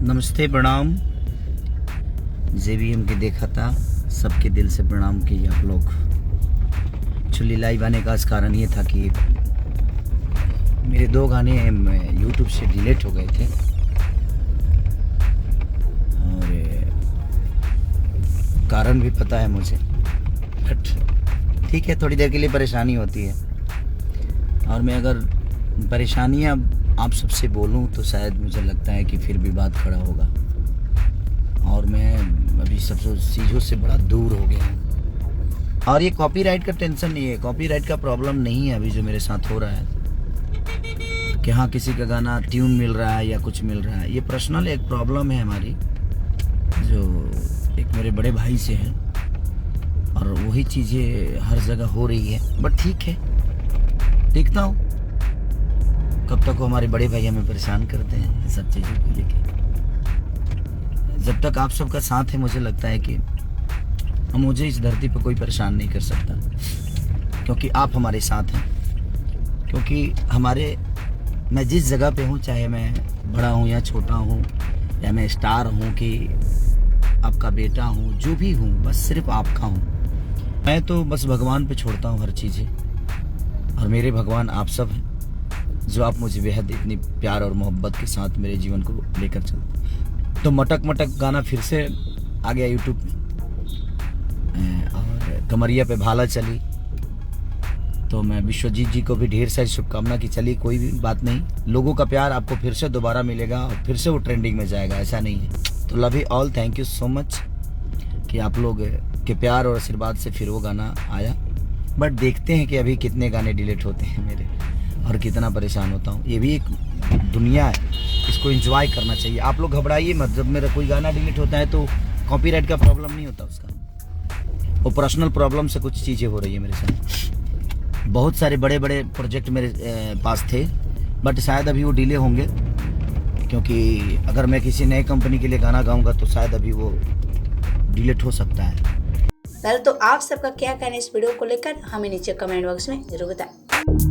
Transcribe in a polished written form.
नमस्ते प्रणाम। JVM के देखा था सबके दिल से प्रणाम किए आप लोग। एक्चुअली लाइव आने का कारण ये था कि मेरे 2 गाने YouTube से डिलीट हो गए थे और कारण भी पता है मुझे, बट ठीक है, थोड़ी देर के लिए परेशानी होती है। और मैं अगर परेशानियाँ आप सबसे बोलूं तो शायद मुझे लगता है कि फिर भी बात खड़ा होगा और मैं अभी सब चीज़ों से बड़ा दूर हो गया हूँ। और ये कॉपीराइट का टेंशन नहीं है, कॉपीराइट का प्रॉब्लम नहीं है अभी जो मेरे साथ हो रहा है कि हाँ किसी का गाना ट्यून मिल रहा है या कुछ मिल रहा है। ये पर्सनल एक प्रॉब्लम है हमारी जो एक मेरे बड़े भाई से है और वही चीज़ें हर जगह हो रही है। बट ठीक है, देखता हूँ कब तक वो हमारे बड़े भाई हमें परेशान करते हैं सब चीज़ों को लेके। जब तक आप सबका साथ है मुझे लगता है कि मुझे इस धरती पर कोई परेशान नहीं कर सकता, क्योंकि आप हमारे साथ हैं। क्योंकि मैं जिस जगह पे हूँ, चाहे मैं बड़ा हूँ या छोटा हूँ या मैं स्टार हूँ कि आपका बेटा हूँ, जो भी हूँ, बस सिर्फ आपका हूँ। मैं तो बस भगवान पे छोड़ता हूँ हर चीज़ें, और मेरे भगवान आप सब हैं जो आप मुझे बेहद इतनी प्यार और मोहब्बत के साथ मेरे जीवन को लेकर चलते। तो मटक मटक गाना फिर से आ गया यूट्यूब में और कमरिया पे भाला चली। तो मैं विश्वजीत जी को भी ढेर सारी शुभकामना कि चली कोई भी बात नहीं, लोगों का प्यार आपको फिर से दोबारा मिलेगा और फिर से वो ट्रेंडिंग में जाएगा, ऐसा नहीं है। तो love you all, thank you so much कि आप लोग के प्यार और आशीर्वाद से फिर वो गाना आया। बट देखते हैं कि अभी कितने गाने डिलीट होते हैं मेरे और कितना परेशान होता हूँ। ये भी एक दुनिया है, इसको एंजॉय करना चाहिए। आप लोग घबराइए मत, जब मेरा कोई गाना डिलीट होता है तो कॉपीराइट का प्रॉब्लम नहीं होता उसका, वो पर्सनल प्रॉब्लम से कुछ चीज़ें हो रही है मेरे साथ। बहुत सारे बड़े बड़े प्रोजेक्ट मेरे पास थे, बट शायद अभी वो डिले होंगे, क्योंकि अगर मैं किसी नए कंपनी के लिए गाना गाऊंगा तो शायद अभी वो डिलीट हो सकता है। तो आप सबका क्या कहना है इस वीडियो को लेकर, हमें नीचे कमेंट बॉक्स में जरूर बताएं।